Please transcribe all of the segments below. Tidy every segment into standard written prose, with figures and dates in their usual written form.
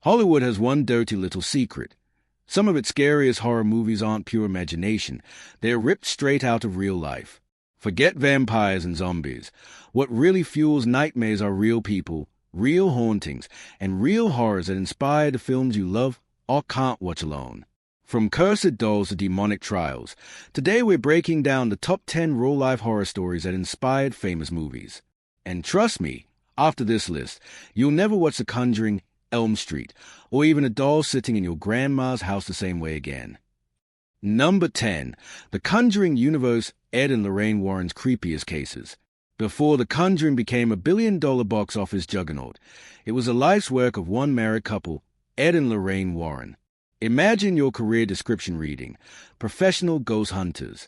Hollywood has one dirty little secret. Some of its scariest horror movies aren't pure imagination. They're ripped straight out of real life. Forget vampires and zombies. What really fuels nightmares are real people, real hauntings, and real horrors that inspire the films you love or can't watch alone. From cursed dolls to demonic trials, today we're breaking down the top 10 real-life horror stories that inspired famous movies. And trust me, after this list, you'll never watch The Conjuring, Elm Street, or even a doll sitting in your grandma's house the same way again. Number 10. The Conjuring Universe, Ed and Lorraine Warren's creepiest cases. Before The Conjuring became a billion-dollar box office juggernaut, it was a life's work of one married couple, Ed and Lorraine Warren. Imagine your career description reading, professional ghost hunters.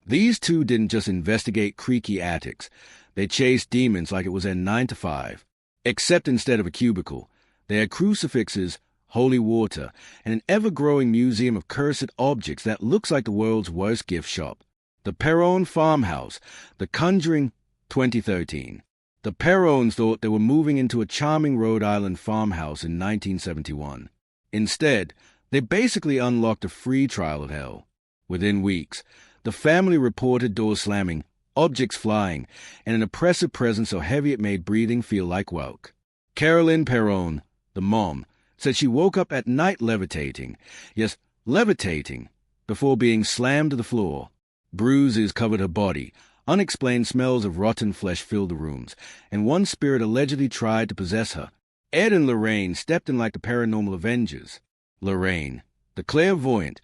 These two didn't just investigate creaky attics. They chased demons like it was their 9 to 5. Except instead of a cubicle, they had crucifixes, holy water, and an ever-growing museum of cursed objects that looks like the world's worst gift shop. The Perron Farmhouse, The Conjuring, 2013. The Perrons thought they were moving into a charming Rhode Island farmhouse in 1971. Instead, they basically unlocked a free trial of hell. Within weeks, the family reported doors slamming, objects flying, and an oppressive presence so heavy it made breathing feel like work. Carolyn Perron, the mom, said she woke up at night levitating, yes, levitating, before being slammed to the floor. Bruises covered her body, unexplained smells of rotten flesh filled the rooms, and one spirit allegedly tried to possess her. Ed and Lorraine stepped in like the paranormal Avengers. Lorraine, the clairvoyant,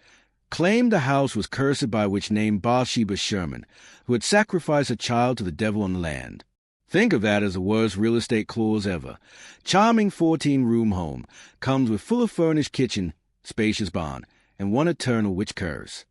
claimed the house was cursed by a witch named Bathsheba Sherman, who had sacrificed a child to the devil on the land. Think of that as the worst real estate clause ever. Charming 14-room home comes with fully furnished kitchen, spacious barn, and one eternal witch curse.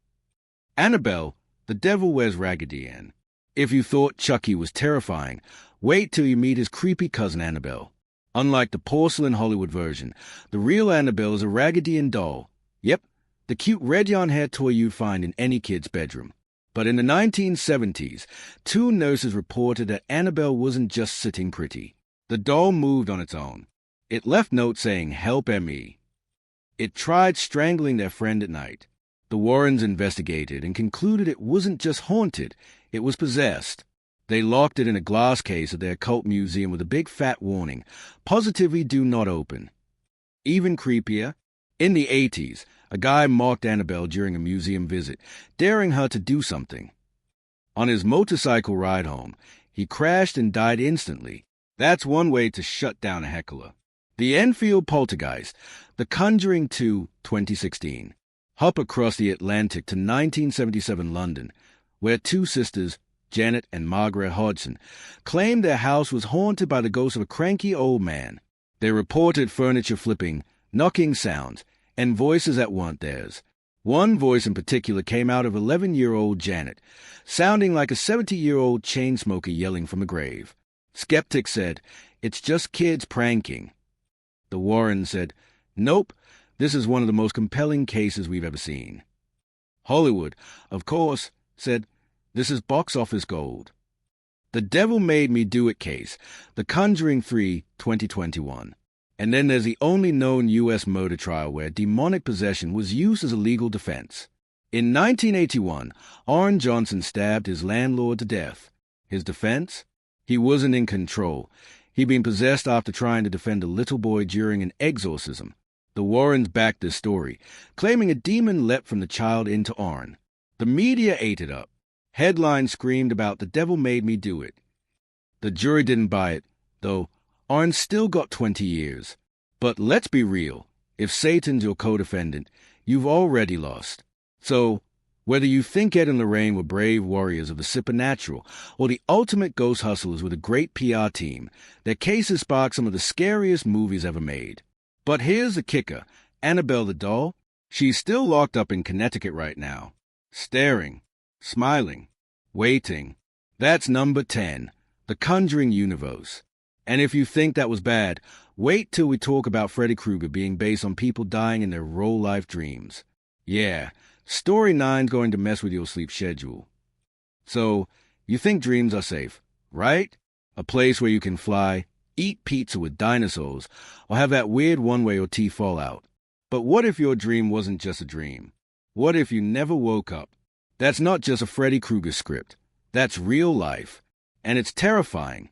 Annabelle, the devil wears Raggedy Ann. If you thought Chucky was terrifying, wait till you meet his creepy cousin Annabelle. Unlike the porcelain Hollywood version, the real Annabelle is a Raggedy Ann doll. Yep, the cute red yarn hair toy you'd find in any kid's bedroom. But in the 1970s, two nurses reported that Annabelle wasn't just sitting pretty. The doll moved on its own. It left notes saying, "Help me." It tried strangling their friend at night. The Warrens investigated and concluded it wasn't just haunted, it was possessed. They locked it in a glass case at their occult museum with a big fat warning, "Positively do not open." Even creepier, in the 80s, a guy mocked Annabelle during a museum visit, daring her to do something. On his motorcycle ride home, he crashed and died instantly. That's one way to shut down a heckler. The Enfield Poltergeist, The Conjuring 2, 2016. Hop across the Atlantic to 1977 London, where two sisters, Janet and Margaret Hodgson, claimed their house was haunted by the ghost of a cranky old man. They reported furniture flipping, knocking sounds, and voices that weren't theirs. One voice in particular came out of 11-year-old Janet, sounding like a 70-year-old chain smoker yelling from a grave. Skeptics said, "It's just kids pranking." The Warrens said, "Nope, this is one of the most compelling cases we've ever seen." Hollywood, of course, said, "This is box office gold." The Devil Made Me Do It case, The Conjuring 3, 2021. And then there's the only known U.S. murder trial where demonic possession was used as a legal defense. In 1981, Arn Johnson stabbed his landlord to death. His defense? He wasn't in control. He'd been possessed after trying to defend a little boy during an exorcism. The Warrens backed this story, claiming a demon leapt from the child into Arn. The media ate it up. Headlines screamed about "The Devil Made Me Do It." The jury didn't buy it, though. Arn still got 20 years. But let's be real. If Satan's your co-defendant, you've already lost. So, whether you think Ed and Lorraine were brave warriors of the supernatural or the ultimate ghost hustlers with a great PR team, their cases sparked some of the scariest movies ever made. But here's the kicker. Annabelle the doll, she's still locked up in Connecticut right now. Staring, smiling, waiting. That's number 10, The Conjuring Universe. And if you think that was bad, wait till we talk about Freddy Krueger being based on people dying in their real-life dreams. Yeah, Story 9's going to mess with your sleep schedule. So, you think dreams are safe, right? A place where you can fly, eat pizza with dinosaurs, or have that weird one where your teeth fall out. But what if your dream wasn't just a dream? What if you never woke up? That's not just a Freddy Krueger script. That's real life. And it's terrifying.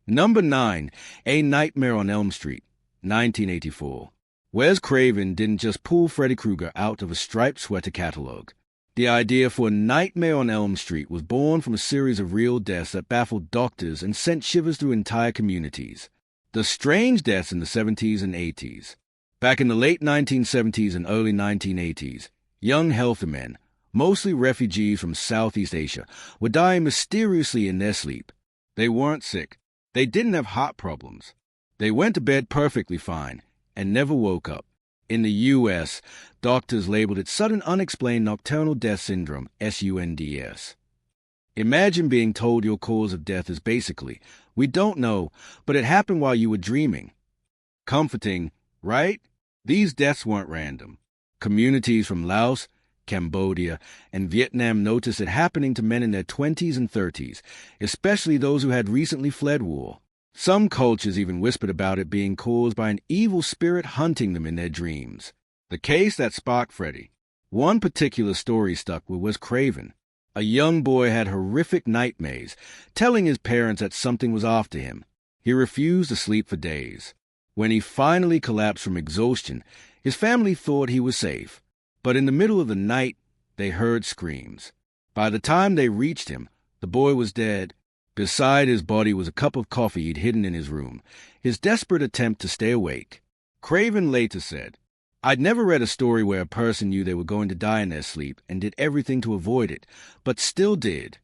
Number 9, A Nightmare on Elm Street, 1984. Wes Craven didn't just pull Freddy Krueger out of a striped sweater catalog. The idea for A Nightmare on Elm Street was born from a series of real deaths that baffled doctors and sent shivers through entire communities. The strange deaths in the 70s and 80s. Back in the late 1970s and early 1980s, young healthy men, mostly refugees from Southeast Asia, were dying mysteriously in their sleep. They weren't sick. They didn't have heart problems. They went to bed perfectly fine and never woke up. In the U.S., doctors labeled it Sudden Unexplained Nocturnal Death Syndrome, SUNDS. Imagine being told your cause of death is basically, we don't know, but it happened while you were dreaming. Comforting, right? These deaths weren't random. Communities from Laos, Cambodia, and Vietnam noticed it happening to men in their 20s and 30s, especially those who had recently fled war. Some cultures even whispered about it being caused by an evil spirit hunting them in their dreams. The case that sparked Freddy. One particular story stuck with Wes Craven. A young boy had horrific nightmares, telling his parents that something was after him. He refused to sleep for days. When he finally collapsed from exhaustion, his family thought he was safe. But in the middle of the night, they heard screams. By the time they reached him, the boy was dead. Beside his body was a cup of coffee he'd hidden in his room, his desperate attempt to stay awake. Craven later said, I'd never read a story where a person knew they were going to die in their sleep and did everything to avoid it, but still did.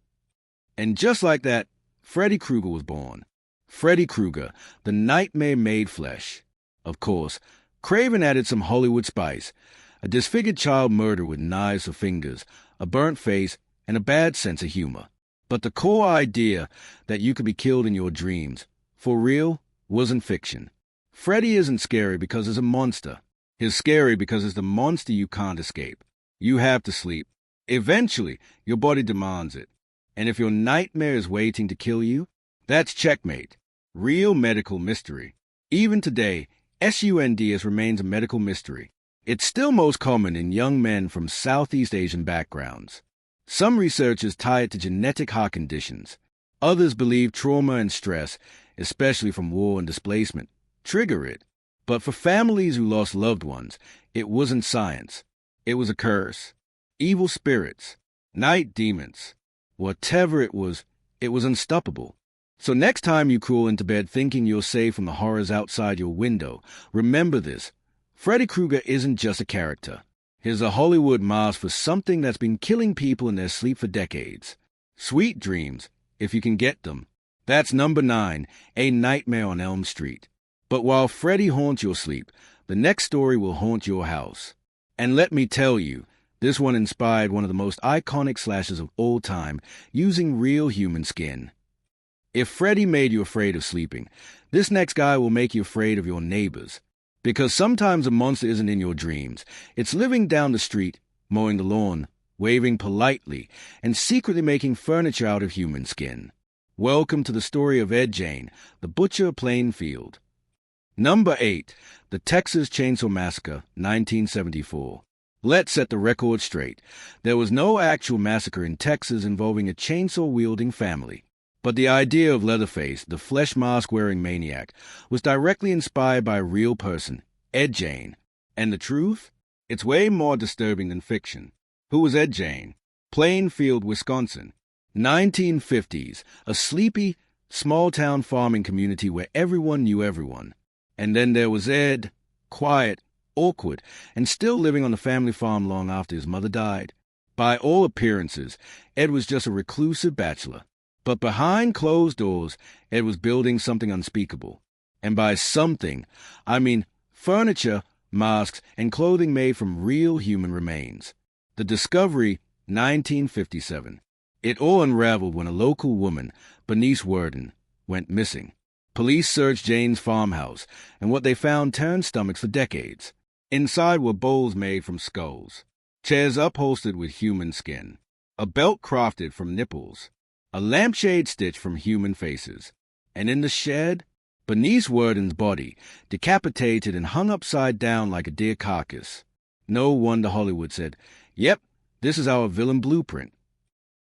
And just like that, Freddy Krueger was born. Freddy Krueger, the nightmare made flesh. Of course, Craven added some Hollywood spice, a disfigured child murderer with knives for fingers, a burnt face, and a bad sense of humor. But the core idea that you could be killed in your dreams, for real, wasn't fiction. Freddy isn't scary because he's a monster. He's scary because it's the monster you can't escape. You have to sleep. Eventually, your body demands it. And if your nightmare is waiting to kill you, that's checkmate. Real medical mystery. Even today, SUNDS remains a medical mystery. It's still most common in young men from Southeast Asian backgrounds. Some researchers tie it to genetic heart conditions. Others believe trauma and stress, especially from war and displacement, trigger it. But for families who lost loved ones, it wasn't science. It was a curse. Evil spirits, night demons, whatever it was unstoppable. So next time you crawl into bed thinking you're safe from the horrors outside your window, remember this. Freddy Krueger isn't just a character. He's a Hollywood mask for something that's been killing people in their sleep for decades. Sweet dreams, if you can get them. That's number 9, A Nightmare on Elm Street. But while Freddy haunts your sleep, the next story will haunt your house. And let me tell you, this one inspired one of the most iconic slashers of all time, using real human skin. If Freddy made you afraid of sleeping, this next guy will make you afraid of your neighbors. Because sometimes a monster isn't in your dreams. It's living down the street, mowing the lawn, waving politely, and secretly making furniture out of human skin. Welcome to the story of Ed Jane, the Butcher of Plainfield. Number 8, the Texas Chainsaw Massacre, 1974. Let's set the record straight. There was no actual massacre in Texas involving a chainsaw-wielding family. But the idea of Leatherface, the flesh mask-wearing maniac, was directly inspired by a real person, Ed Jane. And the truth? It's way more disturbing than fiction. Who was Ed Jane? Plainfield, Wisconsin. 1950s, a sleepy, small-town farming community where everyone knew everyone. And then there was Ed, quiet, awkward, and still living on the family farm long after his mother died. By all appearances, Ed was just a reclusive bachelor. But behind closed doors, Ed was building something unspeakable. And by something, I mean furniture, masks, and clothing made from real human remains. The discovery, 1957. It all unraveled when a local woman, Bernice Worden, went missing. Police searched Jane's farmhouse, and what they found turned stomachs for decades. Inside were bowls made from skulls, chairs upholstered with human skin, a belt crafted from nipples, a lampshade stitched from human faces. And in the shed, Bernice Worden's body, decapitated and hung upside down like a deer carcass. No wonder Hollywood said, "Yep, this is our villain blueprint."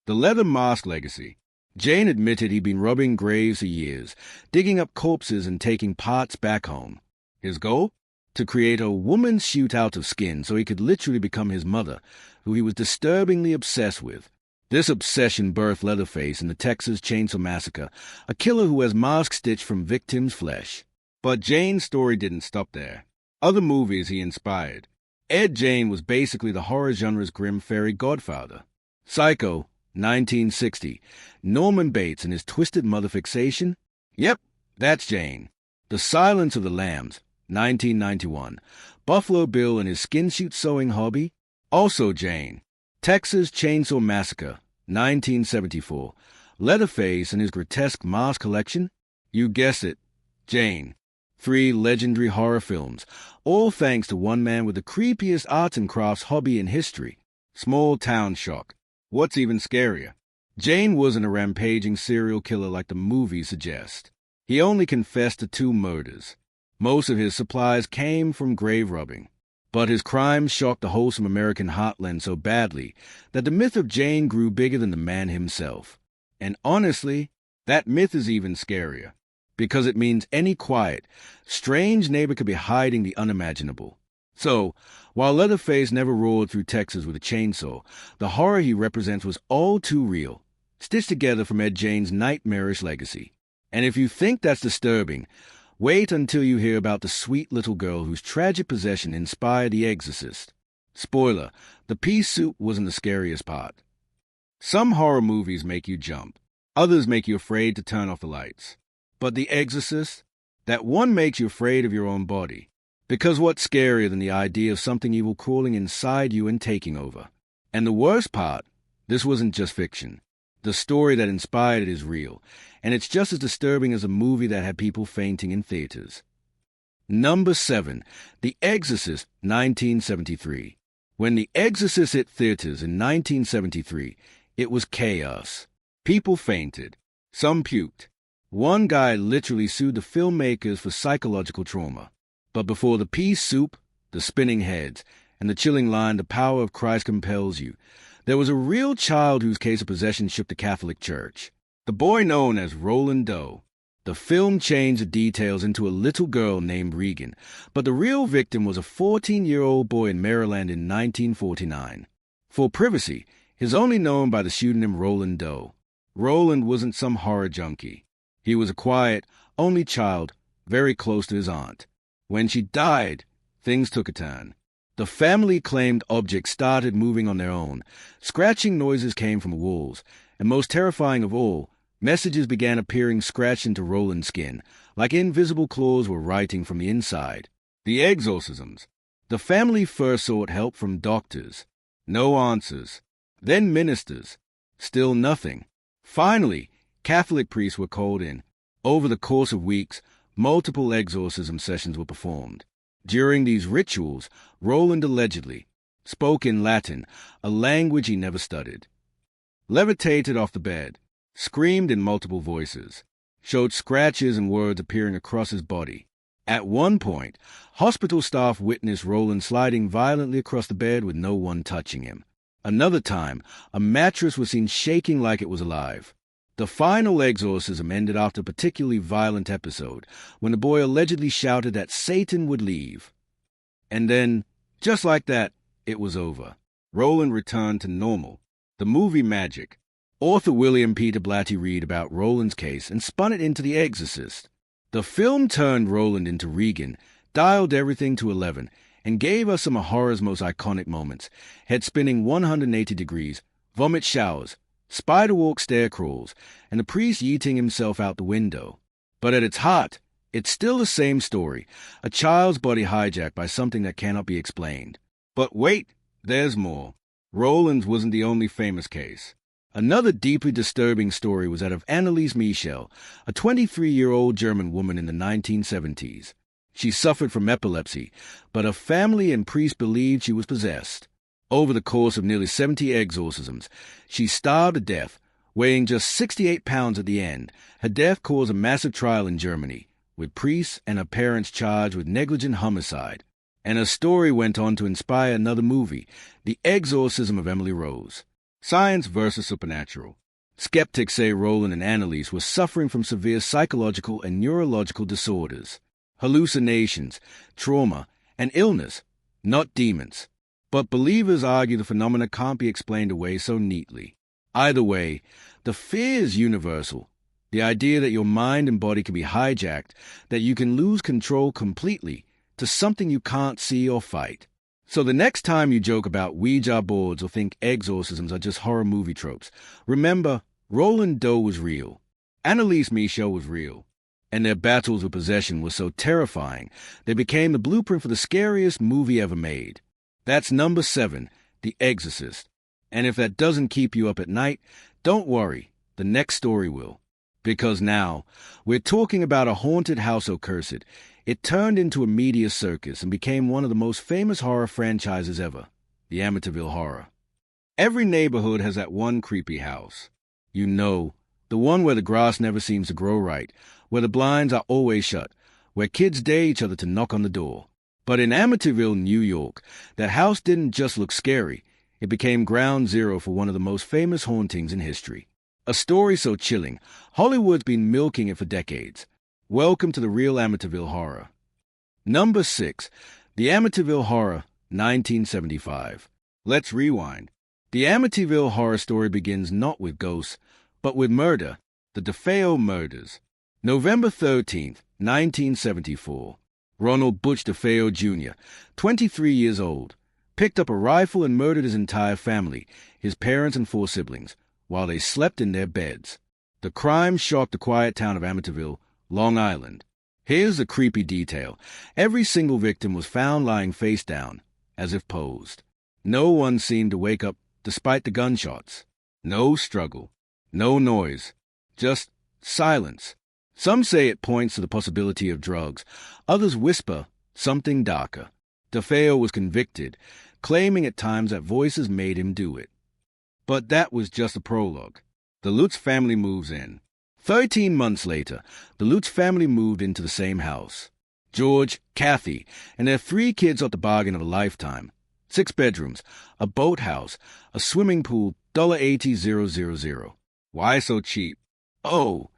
The leather mask legacy. Jane admitted he'd been robbing graves for years, digging up corpses and taking parts back home. His goal? To create a woman's suit out of skin so he could literally become his mother, who he was disturbingly obsessed with. This obsession birthed Leatherface in the Texas Chainsaw Massacre, a killer who has masks stitched from victims' flesh. But Jane's story didn't stop there. Other movies he inspired. Ed Gein was basically the horror genre's grim fairy godfather. Psycho, 1960. Norman Bates and his twisted mother fixation? Yep, that's Gein. The Silence of the Lambs, 1991. Buffalo Bill and his skin suit sewing hobby? Also Gein. Texas Chainsaw Massacre, 1974. Leatherface and his grotesque mask collection? You guessed it, Gein. 3 legendary horror films, all thanks to one man with the creepiest arts and crafts hobby in history. Small town shock. What's even scarier? Gein wasn't a rampaging serial killer like the movies suggest. He only confessed to 2 murders. Most of his supplies came from grave robbing. But his crimes shocked the wholesome American heartland so badly that the myth of Gein grew bigger than the man himself. And honestly, that myth is even scarier, because it means any quiet, strange neighbor could be hiding the unimaginable. So, while Leatherface never roared through Texas with a chainsaw, the horror he represents was all too real, stitched together from Ed Gein's nightmarish legacy. And if you think that's disturbing, wait until you hear about the sweet little girl whose tragic possession inspired The Exorcist. Spoiler, the pea soup wasn't the scariest part. Some horror movies make you jump. Others make you afraid to turn off the lights. But The Exorcist, that one makes you afraid of your own body. Because what's scarier than the idea of something evil crawling inside you and taking over? And the worst part, this wasn't just fiction. The story that inspired it is real, and it's just as disturbing as a movie that had people fainting in theaters. Number 7, The Exorcist, 1973. When The Exorcist hit theaters in 1973, it was chaos. People fainted. Some puked. One guy literally sued the filmmakers for psychological trauma. But before the pea soup, the spinning heads, and the chilling line, "The power of Christ compels you," there was a real child whose case of possession shook the Catholic Church. The boy known as Roland Doe. The film changed the details into a little girl named Regan, but the real victim was a 14-year-old boy in Maryland in 1949. For privacy, he's only known by the pseudonym Roland Doe. Roland wasn't some horror junkie. He was a quiet, only child, very close to his aunt. When she died, things took a turn. The family-claimed objects started moving on their own. Scratching noises came from walls, and most terrifying of all, messages began appearing scratched into Roland's skin, like invisible claws were writing from the inside. The exorcisms. The family first sought help from doctors. No answers. Then ministers. Still nothing. Finally, Catholic priests were called in. Over the course of weeks, multiple exorcism sessions were performed. During these rituals, Roland allegedly spoke in Latin, a language he never studied, levitated off the bed, screamed in multiple voices, showed scratches and words appearing across his body. At one point, hospital staff witnessed Roland sliding violently across the bed with no one touching him. Another time, a mattress was seen shaking like it was alive. The final exorcism ended after a particularly violent episode, when the boy allegedly shouted that Satan would leave. And then, just like that, it was over. Roland returned to normal. The movie magic. Author William Peter Blatty read about Roland's case and spun it into The Exorcist. The film turned Roland into Regan, dialed everything to 11, and gave us some of horror's most iconic moments. Head spinning 180 degrees, vomit showers, spider-walk stair crawls, and the priest yeeting himself out the window. But at its heart, it's still the same story, a child's body hijacked by something that cannot be explained. But wait, there's more. Roland's wasn't the only famous case. Another deeply disturbing story was that of Anneliese Michel, a 23-year-old German woman in the 1970s. She suffered from epilepsy, but her family and priests believed she was possessed. Over the course of nearly 70 exorcisms, she starved to death, weighing just 68 pounds at the end. Her death caused a massive trial in Germany, with priests and her parents charged with negligent homicide. And her story went on to inspire another movie, The Exorcism of Emily Rose. Science versus supernatural. Skeptics say Roland and Annalise were suffering from severe psychological and neurological disorders, hallucinations, trauma, and illness, not demons. But believers argue the phenomena can't be explained away so neatly. Either way, the fear is universal. The idea that your mind and body can be hijacked, that you can lose control completely to something you can't see or fight. So the next time you joke about Ouija boards or think exorcisms are just horror movie tropes, remember, Roland Doe was real. Annalise Michaud was real. And their battles with possession were so terrifying, they became the blueprint for the scariest movie ever made. That's number 7, The Exorcist. And if that doesn't keep you up at night, don't worry, the next story will. Because now, we're talking about a haunted house so cursed, it turned into a media circus and became one of the most famous horror franchises ever, the Amityville Horror. Every neighborhood has that one creepy house. You know, the one where the grass never seems to grow right, where the blinds are always shut, where kids dare each other to knock on the door. But in Amityville, New York, that house didn't just look scary, it became ground zero for one of the most famous hauntings in history. A story so chilling, Hollywood's been milking it for decades. Welcome to the real Amityville Horror. Number 6, The Amityville Horror, 1975. Let's rewind. The Amityville Horror story begins not with ghosts, but with murder, the DeFeo murders. November 13th, 1974. Ronald Butch DeFeo Jr., 23 years old, picked up a rifle and murdered his entire family, his parents and 4 siblings, while they slept in their beds. The crime shocked the quiet town of Amityville, Long Island. Here's the creepy detail. Every single victim was found lying face down, as if posed. No one seemed to wake up despite the gunshots. No struggle. No noise. Just silence. Some say it points to the possibility of drugs. Others whisper something darker. DeFeo was convicted, claiming at times that voices made him do it. But that was just a prologue. The Lutz family moves in. 13 months later, the Lutz family moved into the same house. George, Kathy, and their 3 kids got the bargain of a lifetime. 6 bedrooms, a boathouse, a swimming pool, $80,000. Why so cheap? Oh,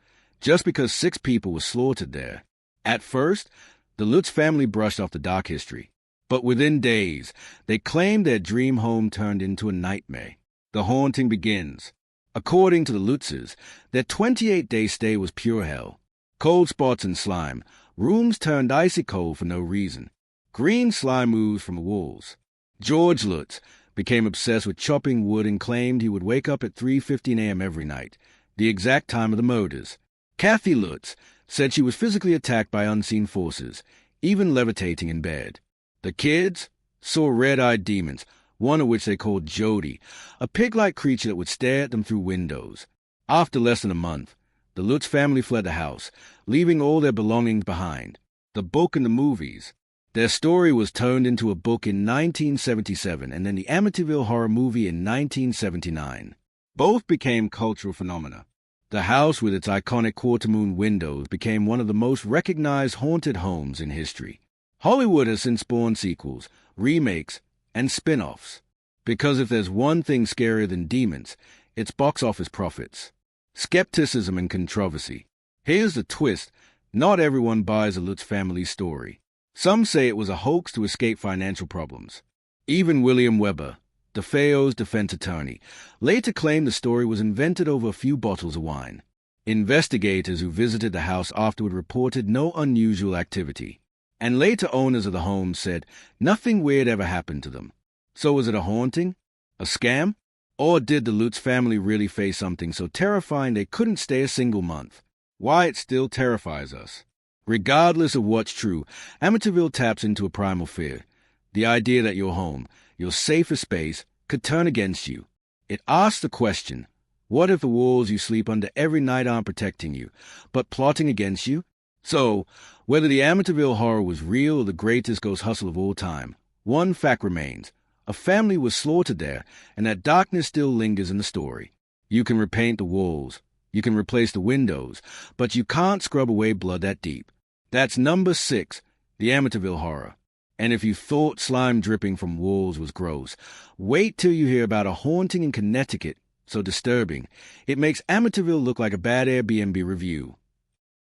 just because 6 people were slaughtered there. At first, the Lutz family brushed off the dark history. But within days, they claimed their dream home turned into a nightmare. The haunting begins. According to the Lutzes, their 28-day stay was pure hell. Cold spots and slime. Rooms turned icy cold for no reason. Green slime oozed from the walls. George Lutz became obsessed with chopping wood and claimed he would wake up at 3:15 a.m. every night, the exact time of the murders. Kathy Lutz said she was physically attacked by unseen forces, even levitating in bed. The kids saw red-eyed demons, one of which they called Jody, a pig-like creature that would stare at them through windows. After less than a month, the Lutz family fled the house, leaving all their belongings behind. The book and the movies. Their story was turned into a book in 1977 and then the Amityville Horror movie in 1979. Both became cultural phenomena. The house with its iconic quarter-moon windows became one of the most recognized haunted homes in history. Hollywood has since spawned sequels, remakes, and spin-offs. Because if there's one thing scarier than demons, it's box office profits. Skepticism and controversy. Here's the twist. Not everyone buys a Lutz family story. Some say it was a hoax to escape financial problems. Even William Weber, DeFeo's defense attorney, later claimed the story was invented over a few bottles of wine. Investigators who visited the house afterward reported no unusual activity, and later owners of the home said nothing weird ever happened to them. So was it a haunting? A scam? Or did the Lutz family really face something so terrifying they couldn't stay a single month? Why it still terrifies us. Regardless of what's true, Amityville taps into a primal fear. The idea that your home, your safest space, could turn against you. It asks the question, what if the walls you sleep under every night aren't protecting you, but plotting against you? So, whether the Amityville Horror was real or the greatest ghost hustle of all time, one fact remains. A family was slaughtered there, and that darkness still lingers in the story. You can repaint the walls, you can replace the windows, but you can't scrub away blood that deep. That's number 6, the Amityville Horror. And if you thought slime dripping from walls was gross, wait till you hear about a haunting in Connecticut so disturbing it makes Amityville look like a bad Airbnb review.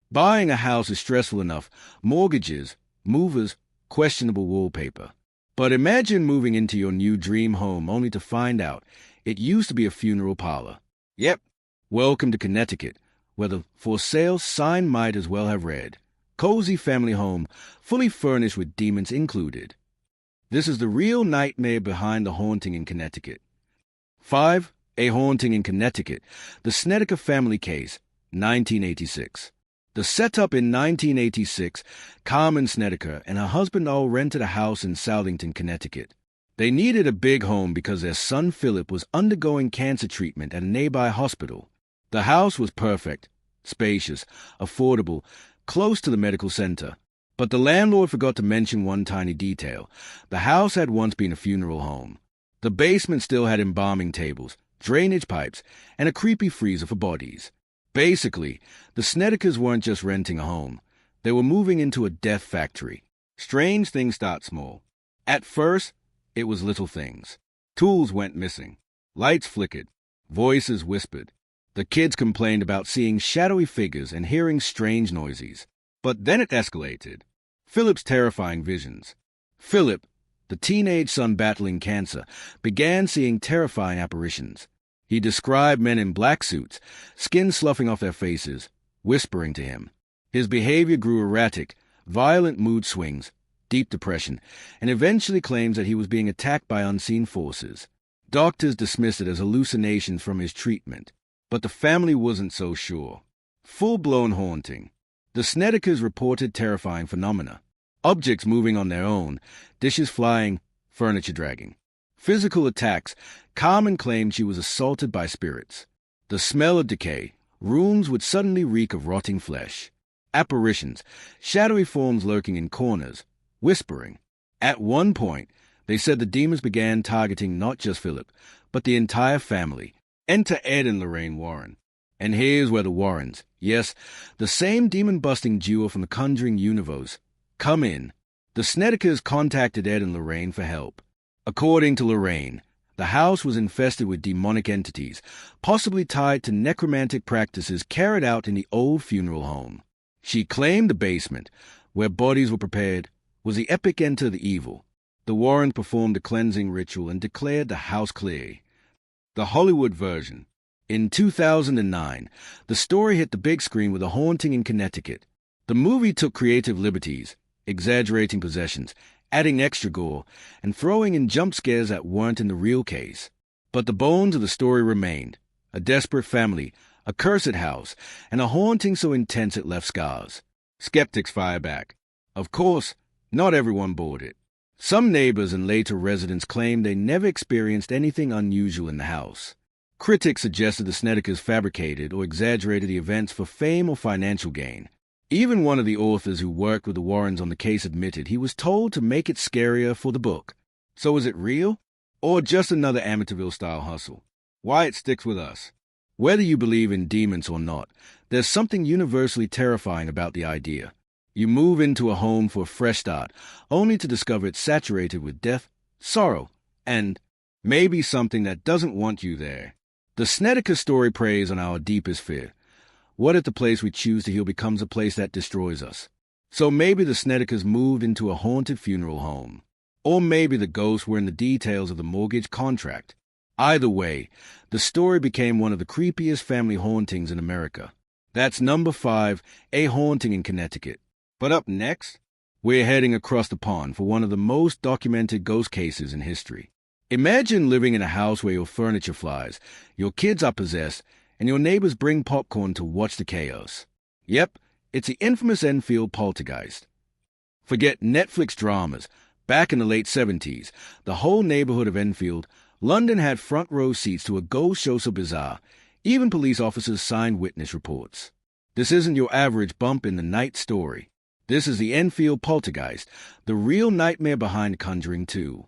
Buying a house is stressful enough. Mortgages, movers, questionable wallpaper. But imagine moving into your new dream home only to find out it used to be a funeral parlor. Yep, welcome to Connecticut, where the for sale sign might as well have read, cozy family home, fully furnished with demons included. This is the real nightmare behind the haunting in Connecticut. 5. A Haunting in Connecticut, the Snedeker Family Case, 1986. The setup in 1986, Carmen Snedeker and her husband all rented a house in Southington, Connecticut. They needed a big home because their son Philip was undergoing cancer treatment at a nearby hospital. The house was perfect, spacious, affordable, close to the medical center. But the landlord forgot to mention one tiny detail. The house had once been a funeral home. The basement still had embalming tables, drainage pipes, and a creepy freezer for bodies. Basically, the Snedekers weren't just renting a home. They were moving into a death factory. Strange things start small. At first, it was little things. Tools went missing. Lights flickered. Voices whispered. The kids complained about seeing shadowy figures and hearing strange noises. But then it escalated. Philip's terrifying visions. Philip, the teenage son battling cancer, began seeing terrifying apparitions. He described men in black suits, skin sloughing off their faces, whispering to him. His behavior grew erratic, violent mood swings, deep depression, and eventually claims that he was being attacked by unseen forces. Doctors dismissed it as hallucinations from his treatment, but the family wasn't so sure. Full-blown haunting. The Snedekers reported terrifying phenomena. Objects moving on their own, dishes flying, furniture dragging. Physical attacks. Carmen claimed she was assaulted by spirits. The smell of decay. Rooms would suddenly reek of rotting flesh. Apparitions. Shadowy forms lurking in corners, whispering. At one point, they said the demons began targeting not just Philip, but the entire family. Enter Ed and Lorraine Warren. And here's where the Warrens, yes, the same demon-busting duo from the Conjuring Universe, come in. The Snedekers contacted Ed and Lorraine for help. According to Lorraine, the house was infested with demonic entities, possibly tied to necromantic practices carried out in the old funeral home. She claimed the basement, where bodies were prepared, was the epicenter of the evil. The Warrens performed a cleansing ritual and declared the house clear. The Hollywood version. In 2009, the story hit the big screen with A Haunting in Connecticut. The movie took creative liberties, exaggerating possessions, adding extra gore, and throwing in jump scares that weren't in the real case. But the bones of the story remained. A desperate family, a cursed house, and a haunting so intense it left scars. Skeptics fire back. Of course, not everyone bought it. Some neighbors and later residents claimed they never experienced anything unusual in the house. Critics suggested the Snedekers fabricated or exaggerated the events for fame or financial gain. Even one of the authors who worked with the Warrens on the case admitted he was told to make it scarier for the book. So is it real? Or just another Amityville-style hustle? Why it sticks with us. Whether you believe in demons or not, there's something universally terrifying about the idea. You move into a home for a fresh start, only to discover it's saturated with death, sorrow, and maybe something that doesn't want you there. The Snedeker story preys on our deepest fear. What if the place we choose to heal becomes a place that destroys us? So maybe the Snedekers moved into a haunted funeral home. Or maybe the ghosts were in the details of the mortgage contract. Either way, the story became one of the creepiest family hauntings in America. That's number 5, A Haunting in Connecticut. But up next, we're heading across the pond for one of the most documented ghost cases in history. Imagine living in a house where your furniture flies, your kids are possessed, and your neighbors bring popcorn to watch the chaos. Yep, it's the infamous Enfield Poltergeist. Forget Netflix dramas. Back in the late 70s, the whole neighborhood of Enfield, London had front row seats to a ghost show so bizarre, even police officers signed witness reports. This isn't your average bump in the night story. This is the Enfield Poltergeist, the real nightmare behind Conjuring 2.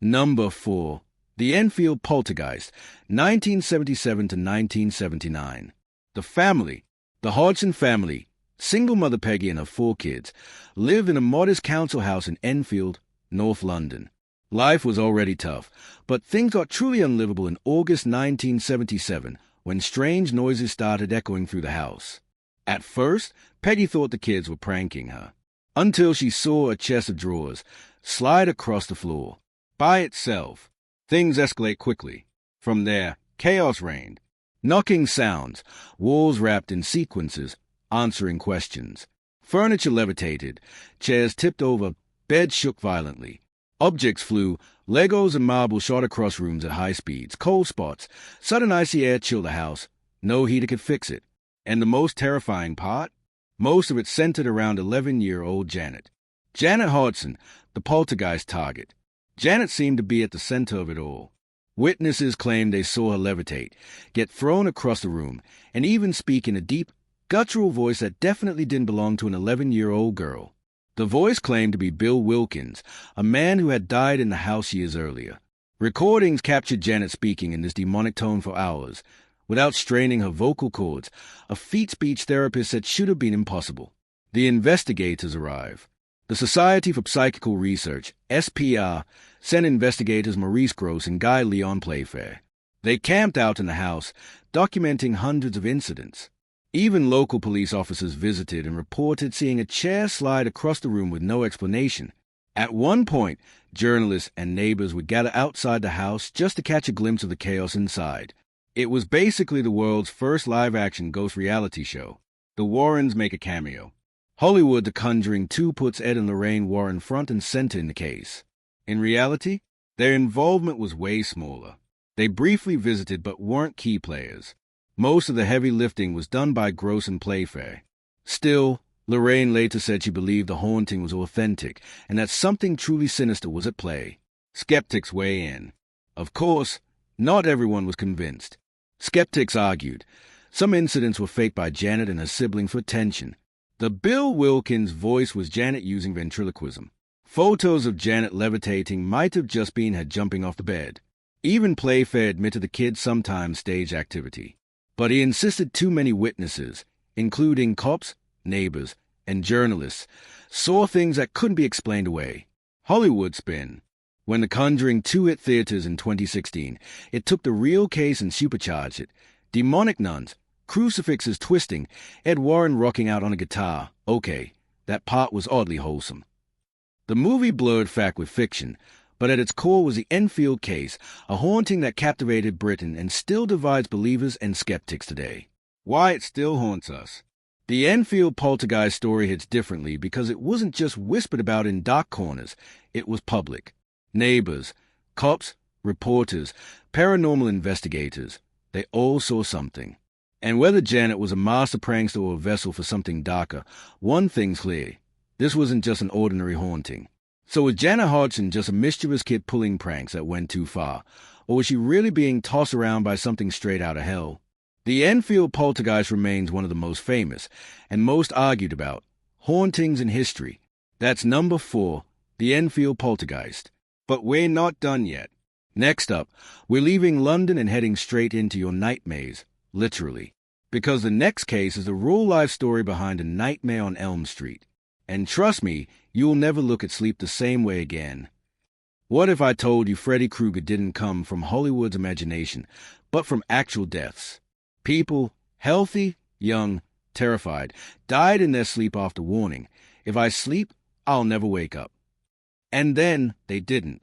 Number 4. The Enfield Poltergeist, 1977 to 1979. The family, the Hodgson family, Single mother Peggy and her 4 kids lived in a modest council house in Enfield, North London. Life was already tough, but things got truly unlivable in August 1977 when strange noises started echoing through the house. At first, Peggy thought the kids were pranking her, until she saw a chest of drawers slide across the floor. By itself, things escalate quickly. From there, chaos reigned. Knocking sounds, walls wrapped in sequences, answering questions. Furniture levitated, chairs tipped over, beds shook violently. Objects flew, Legos and marbles shot across rooms at high speeds, cold spots, sudden icy air chilled the house. No heater could fix it. And the most terrifying part? Most of it centered around 11-year-old Janet. Janet Hodgson, the poltergeist target. Janet seemed to be at the center of it all. Witnesses claimed they saw her levitate, get thrown across the room, and even speak in a deep, guttural voice that definitely didn't belong to an 11-year-old girl. The voice claimed to be Bill Wilkins, a man who had died in the house years earlier. Recordings captured Janet speaking in this demonic tone for hours, without straining her vocal cords, a feat speech therapist said should have been impossible. The investigators arrive. The Society for Psychical Research, SPR, sent investigators Maurice Gross and Guy Leon Playfair. They camped out in the house, documenting hundreds of incidents. Even local police officers visited and reported seeing a chair slide across the room with no explanation. At one point, journalists and neighbors would gather outside the house just to catch a glimpse of the chaos inside. It was basically the world's first live-action ghost reality show. The Warrens make a cameo. Hollywood, The Conjuring 2 puts Ed and Lorraine Warren front and center in the case. In reality, their involvement was way smaller. They briefly visited but weren't key players. Most of the heavy lifting was done by Gross and Playfair. Still, Lorraine later said she believed the haunting was authentic and that something truly sinister was at play. Skeptics weigh in. Of course, not everyone was convinced. Skeptics argued some incidents were faked by Janet and her siblings for attention. The Bill Wilkins voice was Janet using ventriloquism. Photos of Janet levitating might have just been her jumping off the bed. Even Playfair admitted the kids sometimes staged activity. But he insisted too many witnesses, including cops, neighbors, and journalists, saw things that couldn't be explained away. Hollywood spin. When The Conjuring 2 hit theaters in 2016, it took the real case and supercharged it. Demonic nuns, crucifixes twisting, Ed Warren rocking out on a guitar. Okay, that part was oddly wholesome. The movie blurred fact with fiction, but at its core was the Enfield case, a haunting that captivated Britain and still divides believers and skeptics today. Why it still haunts us. The Enfield Poltergeist story hits differently because it wasn't just whispered about in dark corners, it was public. Neighbors, cops, reporters, paranormal investigators, they all saw something. And whether Janet was a master prankster or a vessel for something darker, one thing's clear. This wasn't just an ordinary haunting. So was Janet Hodgson just a mischievous kid pulling pranks that went too far? Or was she really being tossed around by something straight out of hell? The Enfield Poltergeist remains one of the most famous and most argued about hauntings in history. That's number 4, the Enfield Poltergeist. But we're not done yet. Next up, we're leaving London and heading straight into your night maze, literally. Because the next case is the real-life story behind A Nightmare on Elm Street. And trust me, you'll never look at sleep the same way again. What if I told you Freddy Krueger didn't come from Hollywood's imagination, but from actual deaths? People, healthy, young, terrified, died in their sleep after warning, if I sleep, I'll never wake up. And then they didn't.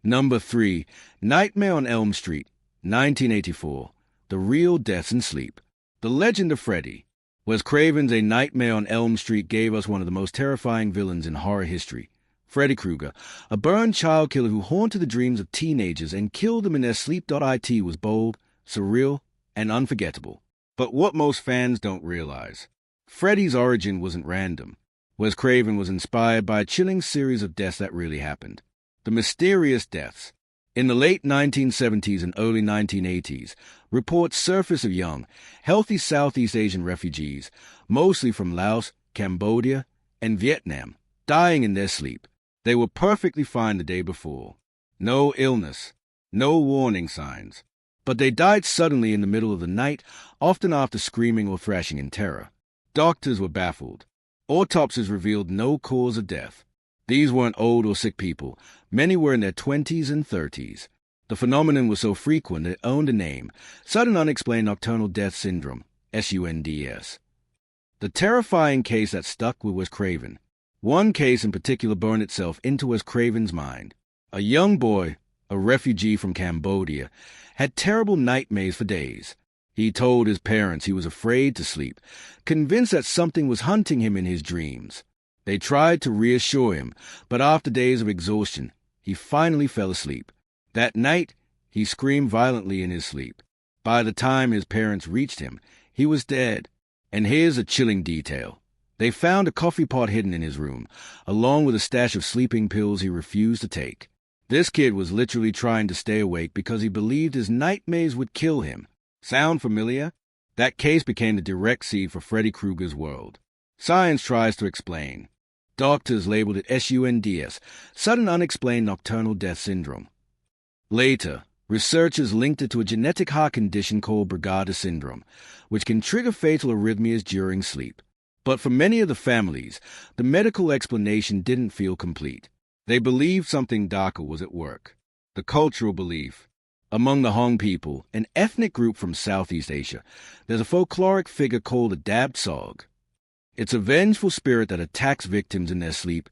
Number 3, Nightmare on Elm Street, 1984. The Real Deaths in Sleep. The Legend of Freddy. Wes Craven's A Nightmare on Elm Street gave us one of the most terrifying villains in horror history. Freddy Krueger, a burned child killer who haunted the dreams of teenagers and killed them in their sleep. It was bold, surreal, and unforgettable. But what most fans don't realize, Freddy's origin wasn't random. Wes Craven was inspired by a chilling series of deaths that really happened. The mysterious deaths. In the late 1970s and early 1980s, reports surfaced of young, healthy Southeast Asian refugees, mostly from Laos, Cambodia, and Vietnam, dying in their sleep. They were perfectly fine the day before. No illness, no warning signs. But they died suddenly in the middle of the night, often after screaming or thrashing in terror. Doctors were baffled. Autopsies revealed no cause of death. These weren't old or sick people. Many were in their 20s and 30s. The phenomenon was so frequent that it owned a name: sudden unexplained nocturnal death syndrome, SUNDS. The terrifying case that stuck with Wes Craven. One case in particular burned itself into Wes Craven's mind. A young boy, a refugee from Cambodia, had terrible nightmares for days. He told his parents he was afraid to sleep, convinced that something was hunting him in his dreams. They tried to reassure him, but after days of exhaustion, he finally fell asleep. That night, he screamed violently in his sleep. By the time his parents reached him, he was dead. And here's a chilling detail. They found a coffee pot hidden in his room, along with a stash of sleeping pills he refused to take. This kid was literally trying to stay awake because he believed his nightmares would kill him. Sound familiar? That case became the direct seed for Freddy Krueger's world. Science tries to explain. Doctors labeled it SUNDS, sudden unexplained nocturnal death syndrome. Later, researchers linked it to a genetic heart condition called Brugada syndrome, which can trigger fatal arrhythmias during sleep. But for many of the families, the medical explanation didn't feel complete. They believed something darker was at work. The cultural belief. Among the Hong people, an ethnic group from Southeast Asia, there's a folkloric figure called a Dab Sog. It's a vengeful spirit that attacks victims in their sleep,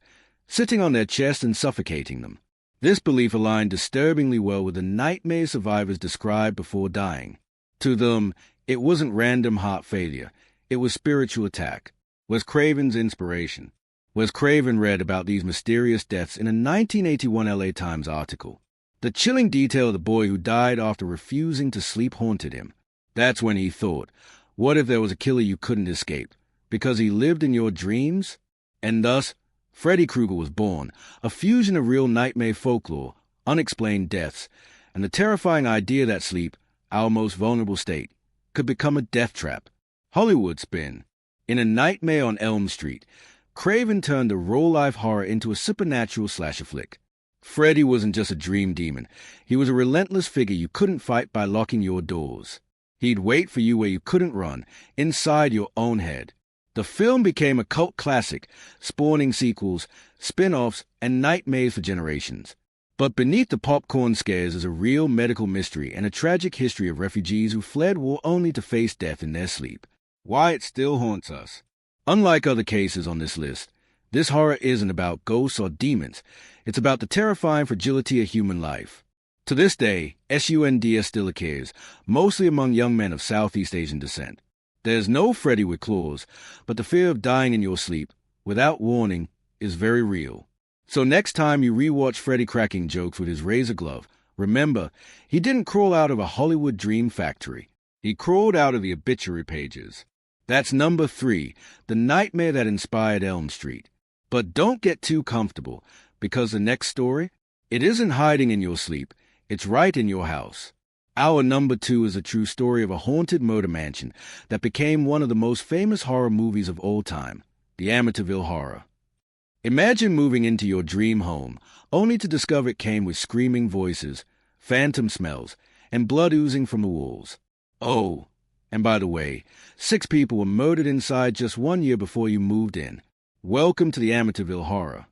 sitting on their chest and suffocating them. This belief aligned disturbingly well with the nightmare survivors described before dying. To them, it wasn't random heart failure. It was spiritual attack. Wes Craven's inspiration. Wes Craven read about these mysterious deaths in a 1981 LA Times article. The chilling detail of the boy who died after refusing to sleep haunted him. That's when he thought, what if there was a killer you couldn't escape, because he lived in your dreams? And thus, Freddy Krueger was born, a fusion of real nightmare folklore, unexplained deaths, and the terrifying idea that sleep, our most vulnerable state, could become a death trap. Hollywood spin. In A Nightmare on Elm Street, Craven turned a real-life horror into a supernatural slasher flick. Freddy wasn't just a dream demon. He was a relentless figure you couldn't fight by locking your doors. He'd wait for you where you couldn't run, inside your own head. The film became a cult classic, spawning sequels, spin-offs, and nightmares for generations. But beneath the popcorn scares is a real medical mystery and a tragic history of refugees who fled war only to face death in their sleep. Why it still haunts us. Unlike other cases on this list, this horror isn't about ghosts or demons. It's about the terrifying fragility of human life. To this day, SUNDS still occurs, mostly among young men of Southeast Asian descent. There's no Freddy with claws, but the fear of dying in your sleep, without warning, is very real. So next time you rewatch Freddy cracking jokes with his razor glove, remember, he didn't crawl out of a Hollywood dream factory. He crawled out of the obituary pages. That's number 3, the nightmare that inspired Elm Street. But don't get too comfortable, because the next story, it isn't hiding in your sleep, it's right in your house. Our number 2 is a true story of a haunted murder mansion that became one of the most famous horror movies of all time, the Amityville Horror. Imagine moving into your dream home, only to discover it came with screaming voices, phantom smells, and blood oozing from the walls. Oh, and by the way, 6 people were murdered inside just 1 year before you moved in. Welcome to the Amityville Horror.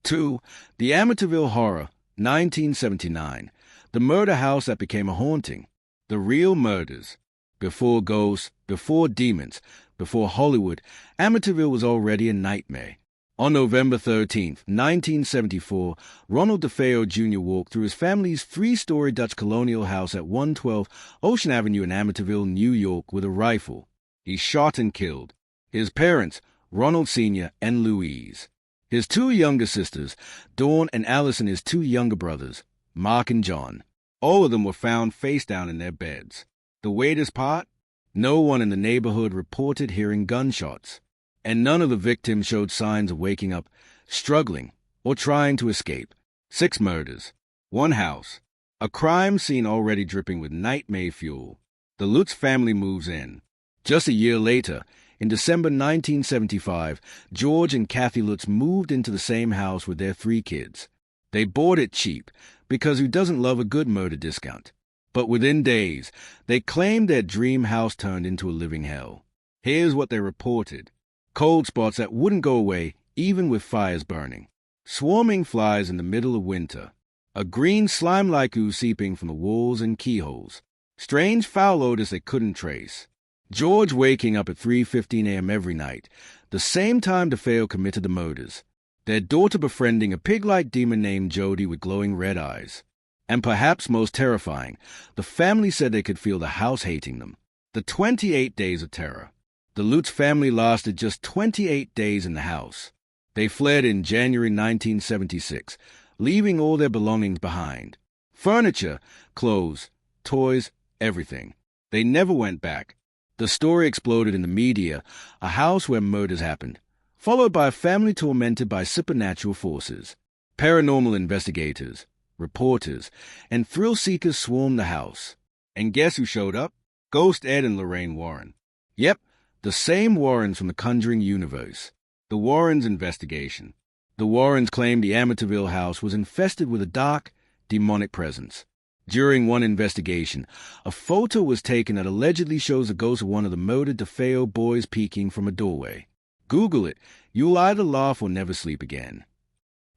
2. The Amityville Horror, 1979. The murder house that became a haunting. The real murders. Before ghosts, before demons, before Hollywood, Amityville was already a nightmare. On November 13, 1974, Ronald DeFeo Jr. walked through his family's 3-story Dutch colonial house at 112 Ocean Avenue in Amityville, New York, with a rifle. He shot and killed his parents, Ronald Sr. and Louise, his 2 younger sisters, Dawn and Alice, and his 2 younger brothers, Mark and John. All of them were found face down in their beds. The weirdest part? No one in the neighborhood reported hearing gunshots. And none of the victims showed signs of waking up, struggling, or trying to escape. 6 murders. 1 house. A crime scene already dripping with nightmare fuel. The Lutz family moves in. Just a year later, in December 1975, George and Kathy Lutz moved into the same house with their 3 kids. They bought it cheap, because who doesn't love a good murder discount? But within days, they claimed their dream house turned into a living hell. Here's what they reported. Cold spots that wouldn't go away even with fires burning. Swarming flies in the middle of winter. A green slime-like ooze seeping from the walls and keyholes. Strange foul odors they couldn't trace. George waking up at 3:15 a.m. every night, the same time DeFeo committed the murders. Their daughter befriending a pig-like demon named Jody with glowing red eyes. And perhaps most terrifying, the family said they could feel the house hating them. The 28 days of terror. The Lutz family lasted just 28 days in the house. They fled in January 1976, leaving all their belongings behind. Furniture, clothes, toys, everything. They never went back. The story exploded in the media, a house where murders happened, followed by a family tormented by supernatural forces. Paranormal investigators, reporters, and thrill-seekers swarmed the house. And guess who showed up? Ghost Ed and Lorraine Warren. Yep, the same Warrens from the Conjuring Universe. The Warrens' investigation. The Warrens claimed the Amityville house was infested with a dark, demonic presence. During one investigation, a photo was taken that allegedly shows the ghost of one of the murdered DeFeo boys peeking from a doorway. Google it. You'll either laugh or never sleep again.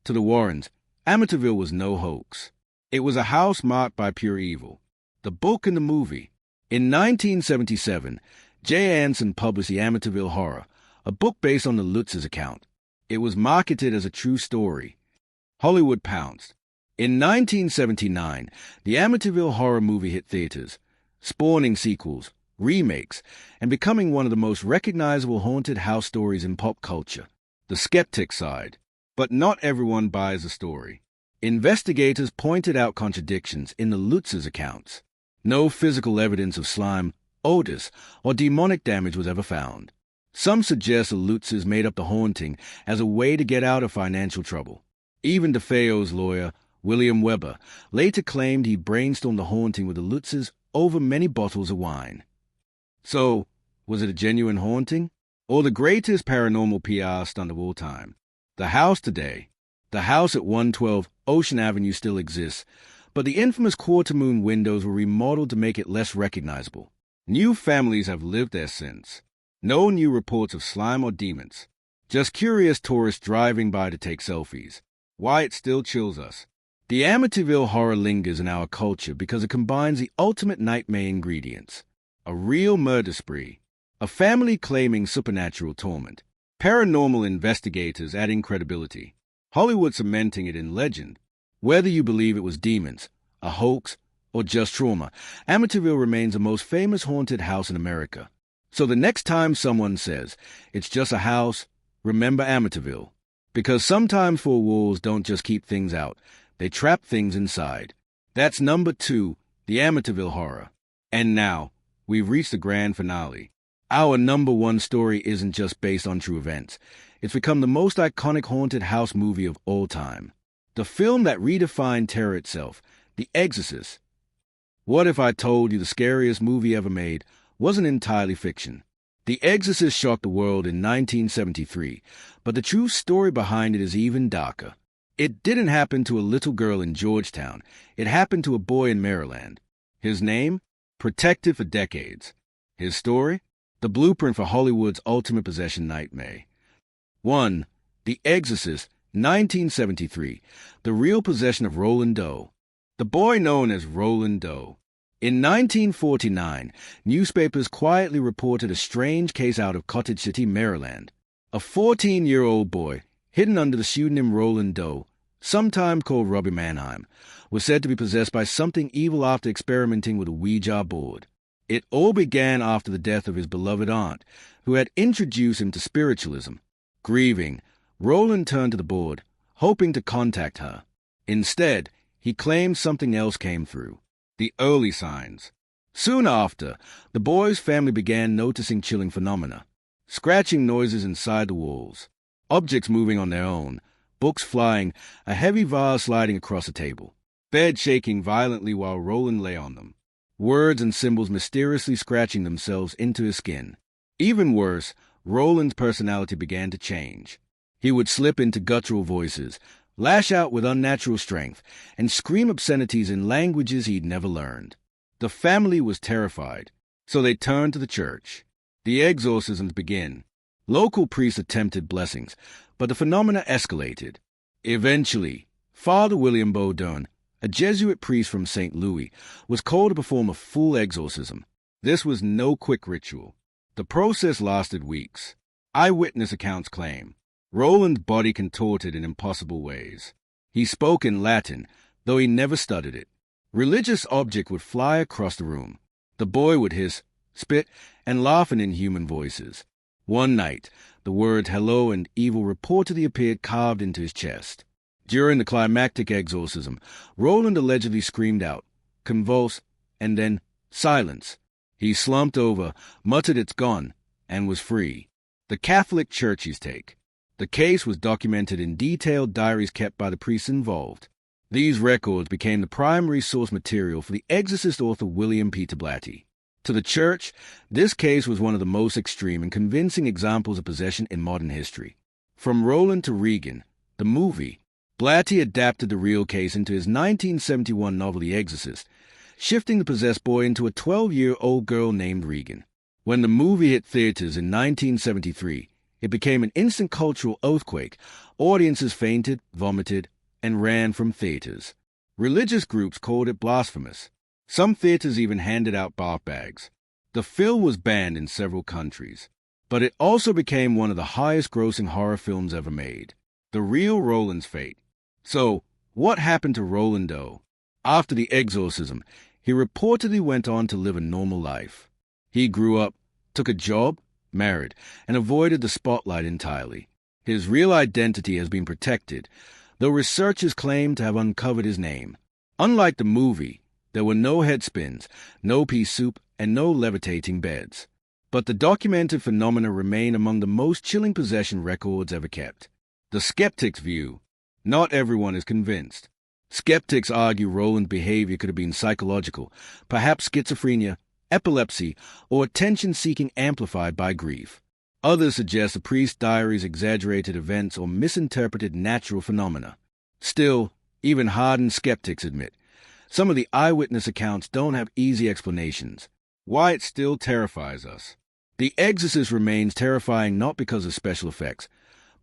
To the Warrens, Amityville was no hoax. It was a house marked by pure evil. The book and the movie. In 1977, J. Anson published the Amityville Horror, a book based on the Lutz's account. It was marketed as a true story. Hollywood pounced. In 1979, the Amityville Horror movie hit theaters, spawning sequels, remakes, and becoming one of the most recognizable haunted house stories in pop culture. The skeptic side. But not everyone buys the story. Investigators pointed out contradictions in the Lutz's accounts. No physical evidence of slime, odors, or demonic damage was ever found. Some suggest the Lutz's made up the haunting as a way to get out of financial trouble. Even DeFeo's lawyer, William Weber, later claimed he brainstormed the haunting with the Lutz's over many bottles of wine. So, was it a genuine haunting? Or the greatest paranormal PR stunt of all time? The house today. The house at 112 Ocean Avenue still exists, but the infamous quarter-moon windows were remodeled to make it less recognizable. New families have lived there since. No new reports of slime or demons. Just curious tourists driving by to take selfies. Why it still chills us. The Amityville Horror lingers in our culture because it combines the ultimate nightmare ingredients. A real murder spree. A family claiming supernatural torment. Paranormal investigators adding credibility. Hollywood cementing it in legend. Whether you believe it was demons, a hoax, or just trauma, Amityville remains the most famous haunted house in America. So the next time someone says, it's just a house, remember Amityville. Because sometimes four walls don't just keep things out, they trap things inside. That's number 2, the Amityville Horror. And now, we've reached the grand finale. Our number 1 story isn't just based on true events. It's become the most iconic haunted house movie of all time. The film that redefined terror itself, The Exorcist. What if I told you the scariest movie ever made wasn't entirely fiction? The Exorcist shocked the world in 1973, but the true story behind it is even darker. It didn't happen to a little girl in Georgetown. It happened to a boy in Maryland. His name? Protected for decades. His story? The blueprint for Hollywood's ultimate possession nightmare. 1. The Exorcist, 1973. The real possession of Roland Doe. The boy known as Roland Doe. In 1949, newspapers quietly reported a strange case out of Cottage City, Maryland. A 14-year-old boy, hidden under the pseudonym Roland Doe, sometimes called Robbie Mannheim, was said to be possessed by something evil after experimenting with a Ouija board. It all began after the death of his beloved aunt, who had introduced him to spiritualism. Grieving, Roland turned to the board, hoping to contact her. Instead, he claimed something else came through. The early signs. Soon after, the boy's family began noticing chilling phenomena. Scratching noises inside the walls. Objects moving on their own. Books flying, a heavy vase sliding across a table. Bed shaking violently while Roland lay on them. Words and symbols mysteriously scratching themselves into his skin. Even worse, Roland's personality began to change. He would slip into guttural voices, lash out with unnatural strength, and scream obscenities in languages he'd never learned. The family was terrified, so they turned to the church. The exorcisms begin. Local priests attempted blessings, but the phenomena escalated. Eventually, Father William Baudin, a Jesuit priest from St. Louis, was called to perform a full exorcism. This was no quick ritual. The process lasted weeks. Eyewitness accounts claim Roland's body contorted in impossible ways. He spoke in Latin, though he never stuttered it. Religious objects would fly across the room. The boy would hiss, spit, and laugh in inhuman voices. One night, the words hello and evil reportedly appeared carved into his chest. During the climactic exorcism, Roland allegedly screamed out, convulsed, and then silence. He slumped over, muttered it's gone, and was free. The Catholic Church's take. The case was documented in detailed diaries kept by the priests involved. These records became the primary source material for the Exorcist author William Peter Blatty. To the Church, this case was one of the most extreme and convincing examples of possession in modern history. From Roland to Regan, the movie, Blatty adapted the real case into his 1971 novel The Exorcist, shifting the possessed boy into a 12-year-old girl named Regan. When the movie hit theaters in 1973, it became an instant cultural earthquake. Audiences fainted, vomited, and ran from theaters. Religious groups called it blasphemous. Some theaters even handed out bath bags. The film was banned in several countries, but it also became one of the highest-grossing horror films ever made. The real Roland's fate. So, what happened to Roland Doe? After the exorcism, he reportedly went on to live a normal life. He grew up, took a job, married, and avoided the spotlight entirely. His real identity has been protected, though researchers claim to have uncovered his name. Unlike the movie, there were no head spins, no pea soup, and no levitating beds. But the documented phenomena remain among the most chilling possession records ever kept. The skeptic's view. Not everyone is convinced. Skeptics argue Roland's behavior could have been psychological, perhaps schizophrenia, epilepsy, or attention-seeking amplified by grief. Others suggest the priest's diaries exaggerated events or misinterpreted natural phenomena. Still, even hardened skeptics admit, some of the eyewitness accounts don't have easy explanations. Why it still terrifies us. The Exorcist remains terrifying not because of special effects,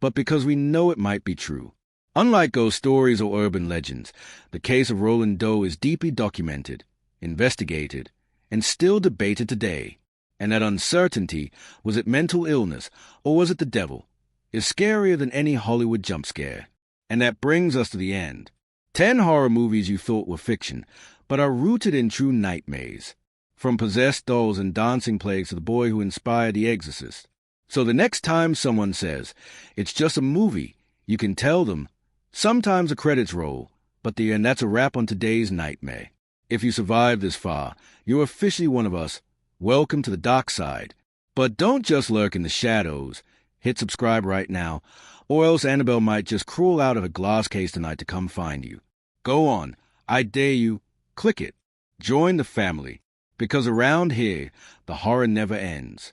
but because we know it might be true. Unlike ghost stories or urban legends, the case of Roland Doe is deeply documented, investigated, and still debated today. And that uncertainty, was it mental illness or was it the devil, is scarier than any Hollywood jump scare. And that brings us to the end. 10 horror movies you thought were fiction, but are rooted in true nightmares. From possessed dolls and dancing plagues to the boy who inspired The Exorcist. So the next time someone says, it's just a movie, you can tell them, sometimes the credits roll, and that's a wrap on today's nightmare. If you survived this far, you're officially one of us. Welcome to the dark side. But don't just lurk in the shadows. Hit subscribe right now, or else Annabelle might just crawl out of a glass case tonight to come find you. Go on, I dare you, click it. Join the family, because around here, the horror never ends.